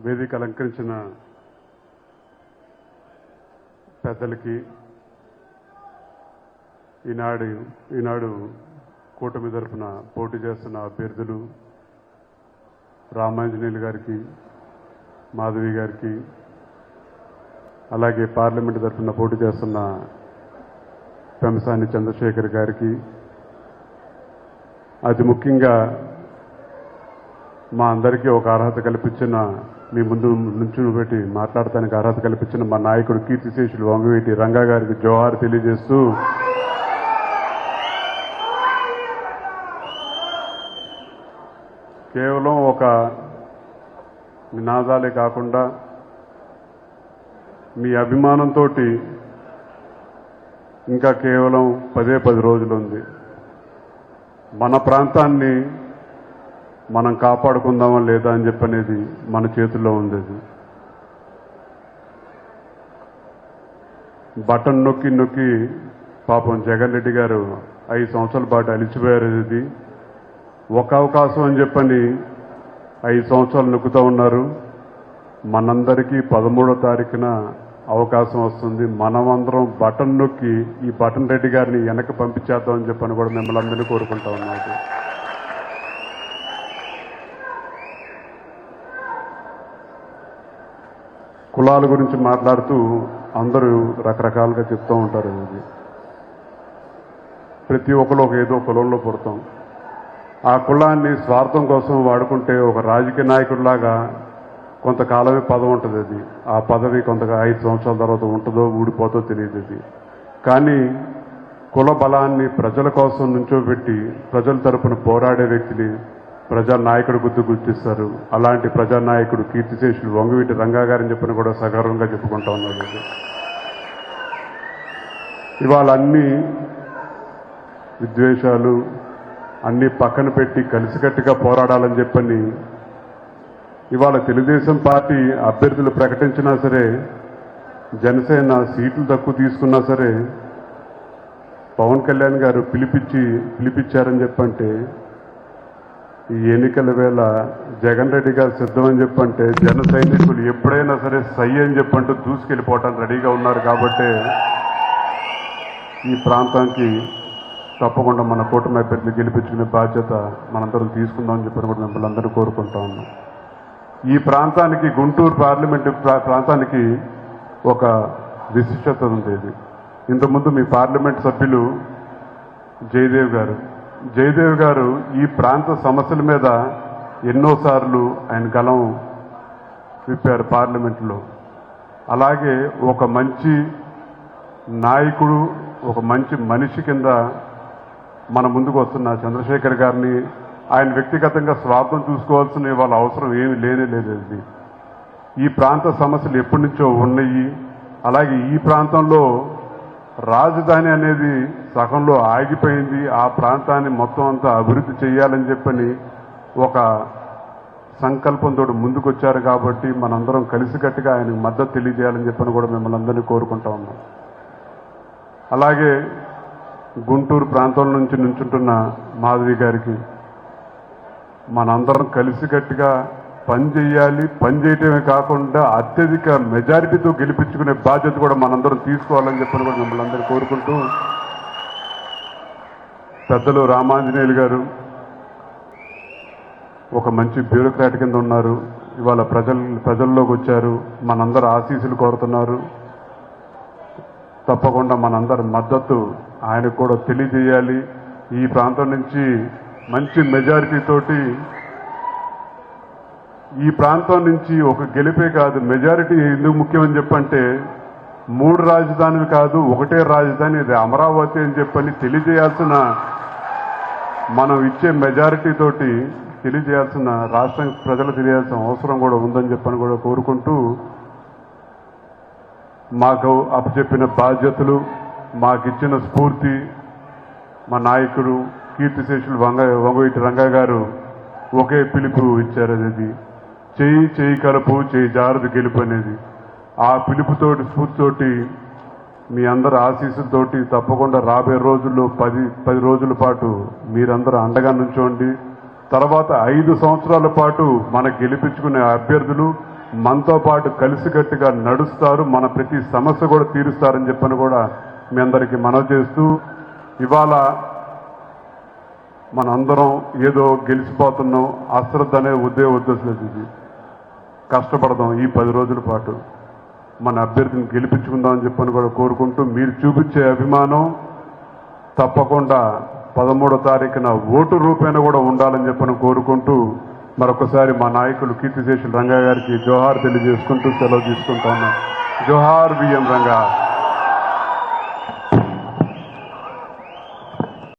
వేదిక అలంకరించిన పెద్దలకి ఈనాడు కూటమి తరపున పోటీ చేస్తున్న అభ్యర్థులు రామాంజనేయులు గారికి, మాధవి గారికి, అలాగే పార్లమెంటు తరపున పోటీ చేస్తున్న పెంసాని చంద్రశేఖర్ గారికి, అతి ముఖ్యంగా మా అందరికీ ఒక అర్హత కల్పించిన, మీ ముందు నుంచుని పెట్టి మాట్లాడటానికి అర్హత కల్పించిన మా నాయకుడు కీర్తిశేషులు వంగవీటి రంగా గారికి జోహార్ తెలియజేస్తూ, కేవలం ఒక నినాదాలే కాకుండా మీ అభిమానంతో ఇంకా కేవలం 10 రోజులు ఉంది. మన ప్రాంతాన్ని మనం కాపాడుకుందామా లేదా అని చెప్పనేది మన చేతుల్లో ఉంది. బటన్ నొక్కి నొక్కి పాపం జగన్ రెడ్డి గారు 5 సంవత్సరాల పాటు అలిచిపోయారు. ఇది ఒక అవకాశం అని చెప్పని 5 సంవత్సరాలు నొక్కుతూ ఉన్నారు. మనందరికీ 13వ తారీఖున అవకాశం వస్తుంది. మనమందరం బటన్ నొక్కి ఈ బటన్ రెడ్డి గారిని వెనక్కి పంపించేద్దామని చెప్పని కూడా మిమ్మల్ని అందరినీ కోరుకుంటా ఉన్నాను. కులాల గురించి మాట్లాడుతూ అందరూ రకరకాలుగా చెప్తూ ఉంటారు. ప్రతి ఒక్కరు ఏదో కులంలో పుడతాం. ఆ కులాన్ని స్వార్థం కోసం వాడుకుంటే ఒక రాజకీయ నాయకుడిలాగా కొంతకాలమే పదవి ఉంటుంది. అది ఆ పదవి 5 సంవత్సరాల తర్వాత ఉంటుందో ఊడిపోతో తెలియదు. కానీ కుల బలాన్ని ప్రజల కోసం నుంచోబెట్టి ప్రజల తరపున పోరాడే వ్యక్తిని ప్రజా నాయకుడు గుర్తిస్తారు. అలాంటి ప్రజానాయకుడు కీర్తిశేషులు వంగవీటి రంగా గారిని చెప్పిన కూడా సగర్వంగా చెప్పుకుంటా ఉన్నారు. ఇవాళ అన్ని విద్వేషాలు అన్ని పక్కన పెట్టి కలిసికట్టుగా పోరాడాలని చెప్పని ఇవాళ తెలుగుదేశం పార్టీ అభ్యర్థులు ప్రకటించినా సరే, జనసేన సీట్లు తక్కువ తీసుకున్నా సరే, పవన్ కళ్యాణ్ గారు పిలిపించారని చెప్పంటే, ఈ ఎన్నికల వేళ జగన్ రెడ్డి గారు సిద్ధమని చెప్పంటే జన సైనికులు ఎప్పుడైనా సరే సై అని చెప్పంటూ దూసుకెళ్ళిపోవటానికి రెడీగా ఉన్నారు. కాబట్టి ఈ ప్రాంతానికి తప్పకుండా మన కూటమి అభ్యర్థులు గెలిపించుకునే బాధ్యత మనందరం తీసుకుందామని చెప్పని కూడా మిమ్మల్ని అందరూ కోరుకుంటా ఉన్నాం. ఈ ప్రాంతానికి, గుంటూరు పార్లమెంటు ప్రాంతానికి ఒక విశిష్టత ఉంది. ఇంతకుముందు మీ పార్లమెంట్ సభ్యులు జయదేవ్ గారు ఈ ప్రాంత సమస్యల మీద ఎన్నోసార్లు ఆయన గలం విప్పారు పార్లమెంట్లో. అలాగే ఒక మంచి నాయకుడు, ఒక మంచి మనిషి కింద మన ముందుకు వస్తున్న చంద్రశేఖర్ గారిని ఆయన వ్యక్తిగతంగా స్వార్థం చూసుకోవాల్సిన వాళ్ళ అవసరం ఏమీ లేదు. ఈ ప్రాంత సమస్యలు ఎప్పటి నుంచో ఉన్నాయి. అలాగే ఈ ప్రాంతంలో రాజధాని అనేది సగంలో ఆగిపోయింది. ఆ ప్రాంతాన్ని మొత్తం అంతా అభివృద్ధి చేయాలని చెప్పని ఒక సంకల్పంతో ముందుకొచ్చారు. కాబట్టి మనందరం కలిసికట్టుగా ఆయనకు మద్దతు తెలియజేయాలని చెప్పని కూడా మిమ్మల్ని అందరినీ కోరుకుంటా ఉన్నాం. అలాగే గుంటూరు ప్రాంతం నుంచి నుంచుంటున్న మాధవి గారికి మనందరం కలిసికట్టుగా పనిచేయాలి. పనిచేయటమే కాకుండా అత్యధిక మెజారిటీతో గెలిపించుకునే బాధ్యత కూడా మనందరం తీసుకోవాలని చెప్పని కూడా మిమ్మల్ని అందరూ కోరుకుంటూ, పెద్దలు రామాంజనేయులు గారు ఒక మంచి బ్యూరోక్రాట్ కింద ఉన్నారు. ఇవాళ ప్రజల్లోకి వచ్చారు. మనందరూ ఆశీస్సులు కోరుతున్నారు. తప్పకుండా మనందరి మద్దతు ఆయనకు కూడా తెలియజేయాలి. ఈ ప్రాంతం నుంచి మంచి మెజారిటీతోటి, ఈ ప్రాంతం నుంచి ఒక గెలిపే కాదు, మెజారిటీ ఎందుకు ముఖ్యమని చెప్పంటే 3 రాజధానులు కాదు, ఒకటే రాజధాని, ఇది అమరావతి అని చెప్పని తెలియజేయాల్సిన, మనం ఇచ్చే మెజారిటీ తోటి తెలియజేయాల్సిన, రాష్ట్రం ప్రజలు తెలియాల్సిన అవసరం కూడా ఉందని చెప్పని కూడా కోరుకుంటూ, మాకు అప్పచెప్పిన బాధ్యతలు, మాకిచ్చిన స్ఫూర్తి మా నాయకుడు కీర్తిశేషులు వంగవీటి రంగా గారు ఒకే పిలుపు ఇచ్చారు. అది చేయి కలుపు, చేయి జారుడు గెలుపు అనేది. ఆ పిలుపుతోటి, స్ఫూర్తితోటి, మీ అందరి ఆశీస్సులతోటి తప్పకుండా రాబోయే రోజుల్లో 10 రోజుల పాటు మీరందరూ అండగా నుంచోండి. తర్వాత 5 సంవత్సరాల పాటు మన గెలిపించుకునే అభ్యర్థులు మనతో పాటు కలిసికట్టుగా నడుస్తారు, మన ప్రతి సమస్య కూడా తీరుస్తారని చెప్పని కూడా మీ అందరికీ మనవి చేస్తూ, ఇవాళ మనందరం ఏదో గెలిచిపోతున్నాం అశ్రద్ధ అనే ఉద్దేశం ఇది. కష్టపడదాం ఈ 10 రోజుల పాటు మన అభ్యర్థిని గెలిపించుకుందామని చెప్పని కూడా కోరుకుంటూ, మీరు చూపించే అభిమానం తప్పకుండా 13వ తారీఖున ఓటు రూపేణ కూడా ఉండాలని చెప్పని కోరుకుంటూ, మరొకసారి మా నాయకులు కీర్తిశేషులు రంగా గారికి జోహార్ తెలియజేసుకుంటూ సెలవు తీసుకుంటా ఉన్నాం. జోహార్ బిఎం రంగా.